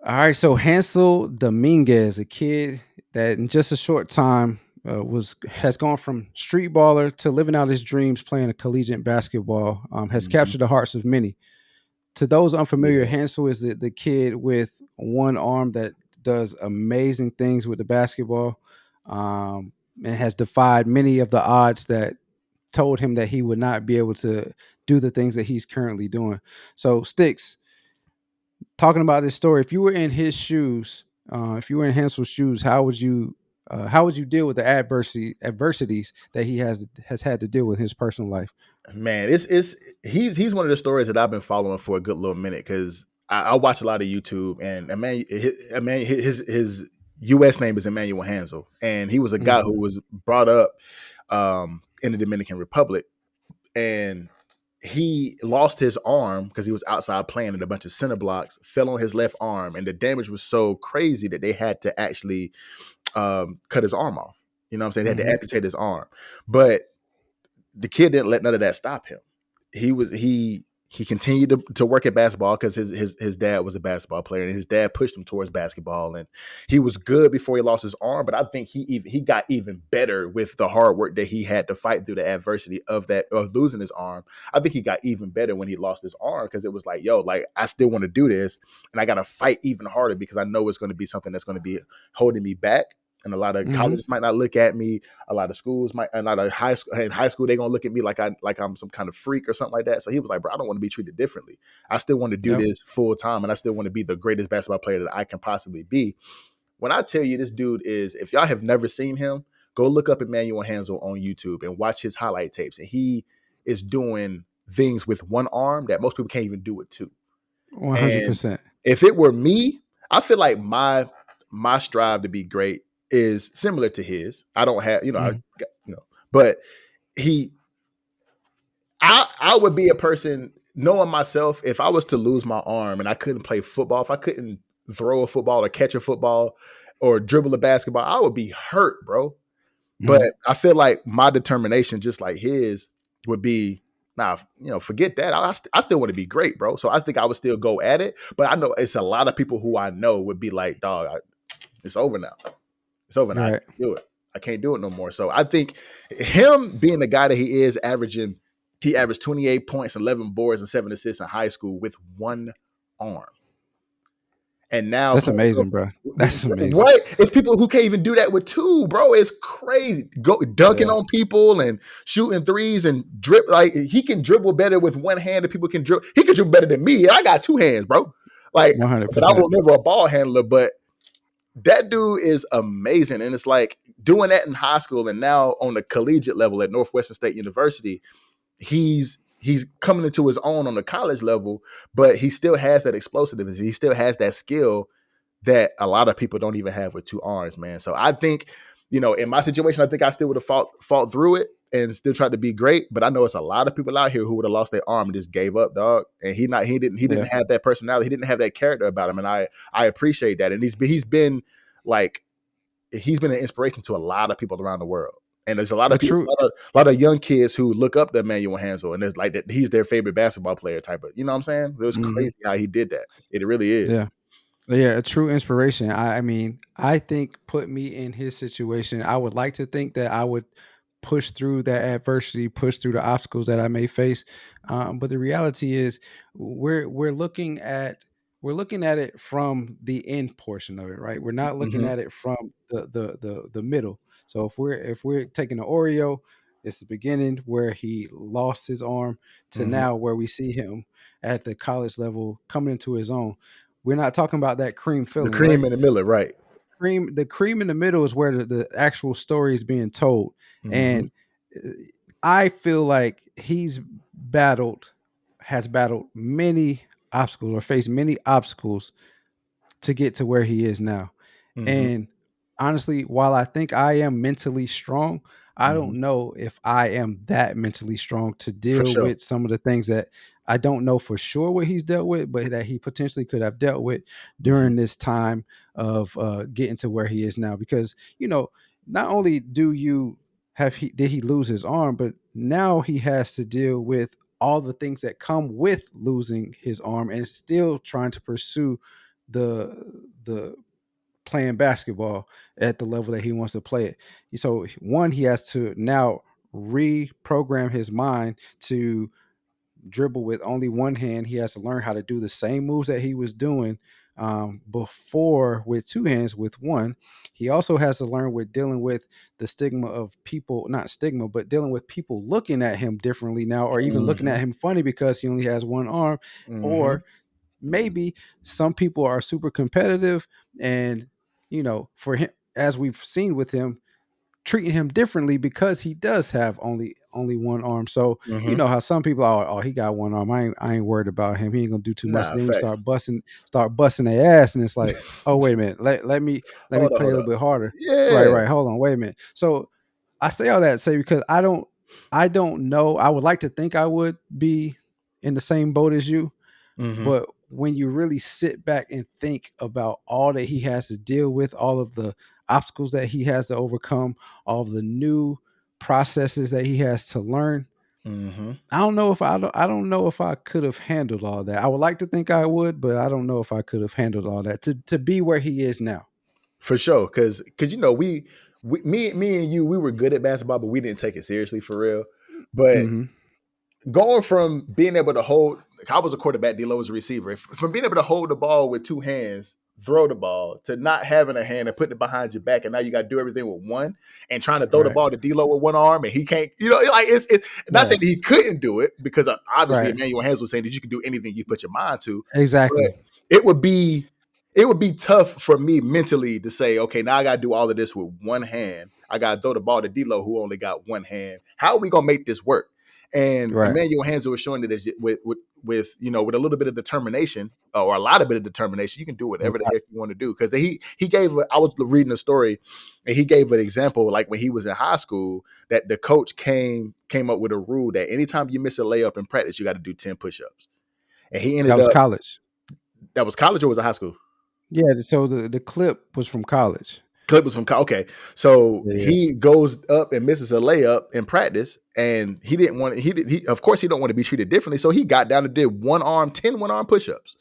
All right, so Hansel Dominguez, a kid that in just a short time was has gone from street baller to living out his dreams playing a collegiate basketball, has Hmm. captured the hearts of many. To those unfamiliar, Yeah. Hansel is the kid with one arm that does amazing things with the basketball, and has defied many of the odds that told him that he would not be able to do the things that he's currently doing. So, Sticks, talking about this story, if you were in his shoes, if you were in Hansel's shoes, how would you deal with the adversities that he has had to deal with in his personal life? Man, it's he's one of the stories that I've been following for a good little minute because I watch a lot of YouTube and his U.S. name is Emmanuel Hansel, and he was a guy Hmm. who was brought up in the Dominican Republic, and he lost his arm because he was outside playing and a bunch of center blocks fell on his left arm, and the damage was so crazy that they had to actually cut his arm off. You know what I'm saying? They had to Hmm. amputate his arm, but the kid didn't let none of that stop him. He continued to work at basketball because his dad was a basketball player and his dad pushed him towards basketball, and he was good before he lost his arm. But I think he got even better with the hard work that he had to fight through the adversity of losing his arm. I think he got even better when he lost his arm because it was like, yo, like I still want to do this and I got to fight even harder because I know it's going to be something that's going to be holding me back. And a lot of Hmm. colleges might not look at me. A lot of schools might, a lot of high school, in high school, they're gonna look at me like I'm some kind of freak or something like that. So he was like, bro, I don't want to be treated differently. I still want to do Yep. this full time, and I still want to be the greatest basketball player that I can possibly be. When I tell you this dude is, if y'all have never seen him, go look up Emmanuel Hansel on YouTube and watch his highlight tapes. And he is doing things with one arm that most people can't even do with two. One hundred And percent. if it were me, I feel like my strive to be great is similar to his. I don't have, but he, I would be a person knowing myself. If I was to lose my arm and I couldn't play football, if I couldn't throw a football or catch a football or dribble a basketball, I would be hurt, bro. But Hmm. I feel like my determination, just like his, would be now. Forget that. I still want to be great, bro. So I think I would still go at it. But I know it's a lot of people who I know would be like, dog, it's over now. It's over now. I Right. can't do it. I can't do it no more. So I think him being the guy that he is, he averaged 28 points, 11 boards, and 7 assists in high school with one arm. And now That's playing amazing, bro. That's amazing. what? It's people who can't even do that with two, bro. It's crazy. Go dunking Yeah. on people and shooting threes and drip. Like he can dribble better with one hand than people can dribble. He can dribble better than me. I got two hands, bro. Like, One hundred but I percent. was never a ball handler. But that dude is amazing. And it's like doing that in high school and now on the collegiate level at Northwestern State University, he's coming into his own on the college level, but he still has that explosiveness. He still has that skill that a lot of people don't even have with two arms, man. So I think, in my situation, I think I still would have fought through it and still tried to be great. But I know it's a lot of people out here who would have lost their arm and just gave up, dog. And he didn't Yeah. have that personality. He didn't have that character about him. And I appreciate that. And like he's been an inspiration to a lot of people around the world. And there's a lot A of people, true. a lot of young kids who look up to Emmanuel Hansel, and it's like that he's their favorite basketball player type of. You know what I'm saying? It was Hmm. crazy how he did that. It really is. Yeah. Yeah, a true inspiration. I mean, I think put me in his situation. I would like to think that I would push through that adversity, push through the obstacles that I may face. But the reality is, we're looking at it from the end portion of it, right? We're not looking Hmm. at it from the middle. So if we're taking the Oreo, it's the beginning where he lost his arm to Hmm. now where we see him at the college level coming into his own. We're not talking about that cream The filling, cream right? in the Miller, right? The cream in the middle is where the actual story is being told. Hmm. And uh, I feel like has battled many obstacles or faced many obstacles to get to where he is now. Hmm. And honestly, while I think I am mentally strong, I Hmm. don't know if I am that mentally strong to For deal sure. with some of the things that I don't know for sure what he's dealt with, but that he potentially could have dealt with Hmm. during this time of getting to where he is now. Because not only do you have he did he lose his arm, but now he has to deal with all the things that come with losing his arm and still trying to pursue the playing basketball at the level that he wants to play it. So one, he has to now reprogram his mind to dribble with only one hand. He has to learn how to do the same moves that he was doing before with two hands with one. He also has to learn with dealing with the stigma of people, not stigma, but dealing with people looking at him differently now, or even looking Mm-hmm. at him funny because he only has one arm, Mm-hmm. or maybe some people are super competitive and for him, as we've seen with him, treating him differently because he does have only one arm. So you Mm-hmm. know how some people are, oh, he got one arm. I ain't worried about him. He ain't gonna do too much. Nah, Then you facts. start busting their ass, and it's like, oh, wait a minute. Let me Hold up, play a hold little up. bit harder. Right, Yeah. right. Hold on, wait a minute. So I say all that to say because I don't know. I would like to think I would be in the same boat as you, Mm-hmm. but when you really sit back and think about all that he has to deal with, all of the obstacles that he has to overcome, all of the new processes that he has to learn, Mm-hmm. I don't know if I could have handled all that. I would like to think I would, but I don't know if I could have handled all that to be where he is now. For sure, because me and you, we were good at basketball, but we didn't take it seriously for real. But Hmm. going from being able to hold, like I was a quarterback, D-Lo was a receiver. From being able to hold the ball with two hands, throw the ball, to not having a hand and putting it behind your back, and now you got to do everything with one, and trying to throw the Right. ball to D-Lo with one arm, and he can't. Like it's not saying Yeah. that he couldn't do it because obviously Right. Emmanuel Hansel was saying that you can do anything you put your mind to, but Exactly. it would be it would be tough for me mentally to say, okay, now I got to do all of this with one hand. I got to throw the ball to D-Lo, who only got one hand. How are we gonna make this work? And Right. Emmanuel Hansel was showing that with with a little bit of determination or a lot of bit of determination, you can do A whatever the lot. heck you want to do. Because he gave I was reading a story, and he gave an example like when he was in high school that the coach came up with a rule that anytime you miss a layup in practice, you got to do 10 push-ups. And he That ended was up college. that was college or was it high school? Yeah. So the clip was from college. Clip was from okay. So Yeah. Yeah. he goes up and misses a layup in practice, and he didn't want he of course he don't want to be treated differently. So he got down and did one arm push-ups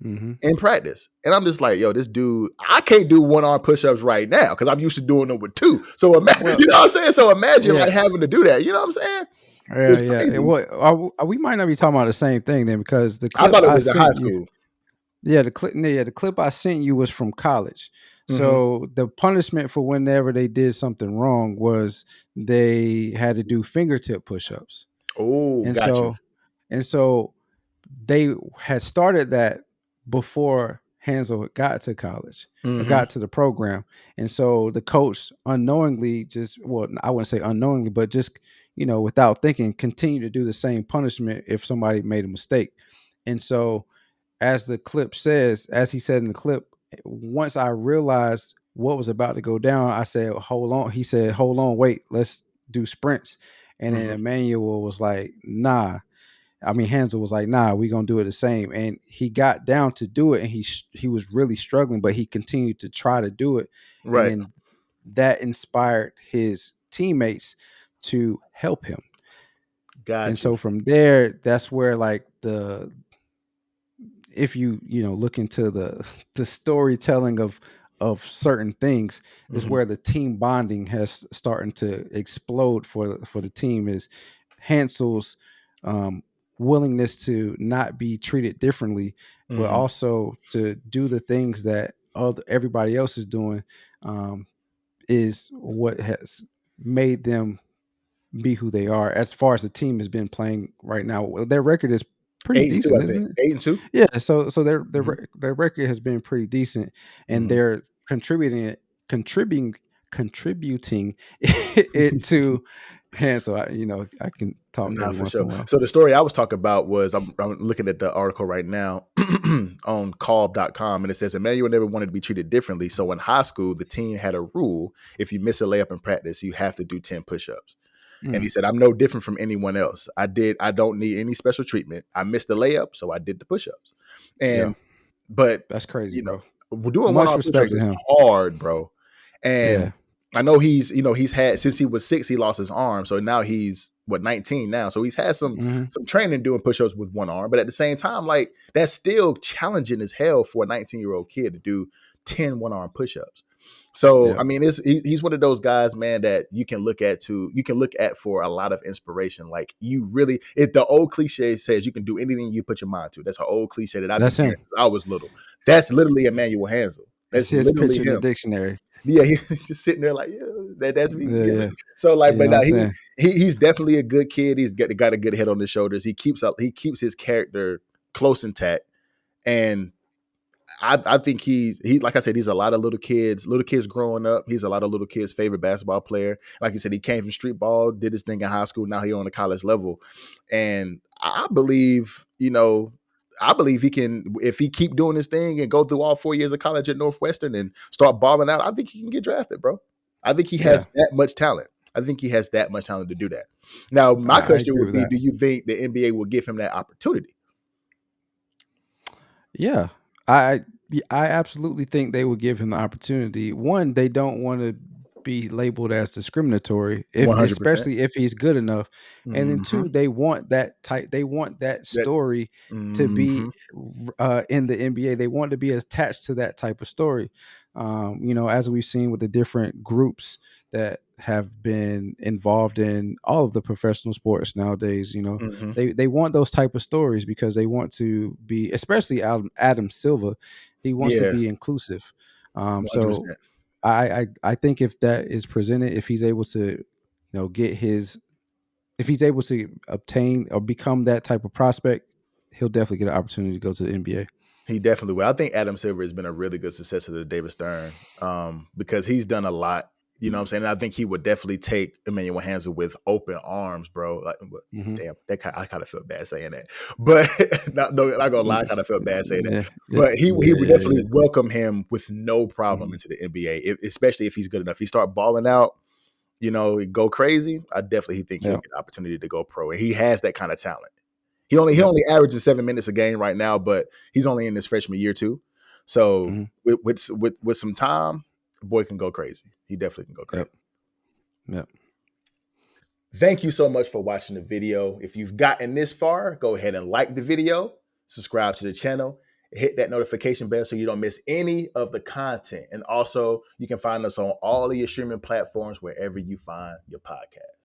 Hmm. in practice. And I'm just like, yo, this dude, I can't do one arm push-ups right now because I'm used to doing them with two. So Well, you know what I'm saying? So imagine yeah. like having to do that. You know what I'm saying? Yeah, It's yeah. crazy. What we might not be talking about the same thing then, because the I clip thought it I was in high sent you, school. the clip I sent you was from college. Mm-hmm. So the punishment for whenever they did something wrong was they had to do fingertip push-ups, Oh, and got you. so they had started that before Hansel got to college or Mm-hmm. got to the program. And so the coach unknowingly well, I wouldn't say unknowingly, but just, without thinking, continued to do the same punishment if somebody made a mistake. And so, as the clip says, as he said in the clip, once I realized what was about to go down, I said, hold on. He said, hold on, wait, let's do sprints. And then Mm-hmm. Emmanuel was like, nah. I mean, Hansel was like, "Nah, we gonna do it the same." And he got down to do it, and he was really struggling, but he continued to try to do it, and Right. then that inspired his teammates to help him. And Got you. so from there, that's where like if you look into the storytelling of certain things, is Mm-hmm. where the team bonding has starting to explode for the team. Is Hansel's um, willingness to not be treated differently, but Mm-hmm. also to do the things that everybody else is doing, um, is what has made them be who they are. As far as the team has been playing right now, well, their record is pretty 8-2, decent, I think. isn't it? 8-2. Yeah, so their their Mm-hmm. re- their record has been pretty decent, and Mm-hmm. they're contributing contributing it to Hansel. I can talk Nah, every for once in sure. a while. So the story I was talking about was I'm looking at the article right now on Calb.com, and it says Emmanuel never wanted to be treated differently. So in high school, the team had a rule: if you miss a layup in practice, you have to do 10 push-ups. And he Mm, said, I'm no different from anyone else. I don't need any special treatment. I missed the layup, so I did the push-ups. yeah, And but that's crazy, you bro. know, doing one Much arm respect push-ups to is him. hard, bro. And Yeah, I know he's had since he was 6, he lost his arm. So now he's what 19 now, so he's had Hmm. some training doing push-ups with one arm. But at the same time, like that's still challenging as hell for a 19-year-old kid to do 10 one-arm push-ups. So Yeah, I mean, he's one of those guys, man, that you can look at for a lot of inspiration. Like you really, the old cliche says you can do anything you put your mind to. That's an old cliche that I've been that's hearing him. since I was little. That's literally Emmanuel Hansel. It's That's his literally picture in the him. dictionary. Yeah, he's just sitting there like, yeah, that's me. Yeah, Yeah. yeah. So like, You know but what I'm now saying? he's definitely a good kid. He's got a good head on his shoulders. He keeps his character close intact, and I think he like I said, he's a lot of little kids growing up. He's a lot of little kids' favorite basketball player. Like you said, he came from street ball, did his thing in high school. Now he on the college level, and I believe, I believe he can, if he keep doing his thing and go through all 4 years of college at Northwestern and start balling out. I think he can get drafted, bro. I think he Yeah, has that much talent. I think he has that much talent to do that. Now, my I question agree would with be: that. do you think the NBA will give him that opportunity? Yeah, I I absolutely think they would give him the opportunity. One, they don't want to be labeled as discriminatory, if 100%. especially if he's good enough. And then Mm-hmm. two, they want that type. They want that That. story to Mm-hmm. be in the NBA. They want to be attached to that type of story. As we've seen with the different groups that have been involved in all of the professional sports nowadays. Mm-hmm. They want those type of stories because they want to be, especially Adam Silva, he wants to Yeah, be inclusive. So 100%. I think if that is presented, if he's able to, get his, if he's able to obtain or become that type of prospect, he'll definitely get an opportunity to go to the NBA. He definitely will. I think Adam Silver has been a really good successor to David Stern, because he's done a lot. You know what I'm saying? And I think he would definitely take Emmanuel Hansel with open arms, bro. Like, Hmm. damn, I kind of feel bad saying that, but not gonna lie, I kind of feel bad saying that. Yeah, yeah, But he would yeah, definitely welcome him with no problem hmm, into the NBA, especially if he's good enough. He start balling out, go crazy. I definitely think he'll yeah, get an opportunity to go pro, and he has that kind of talent. He yep, only averages 7 minutes a game right now, but he's only in his freshman year too. So hmm, with some time, the boy can go crazy. He definitely can go crazy. yep, yep. Thank you so much for watching the video. If you've gotten this far, go ahead and like the video, subscribe to the channel, hit that notification bell so you don't miss any of the content. And also, you can find us on all of your streaming platforms wherever you find your podcast.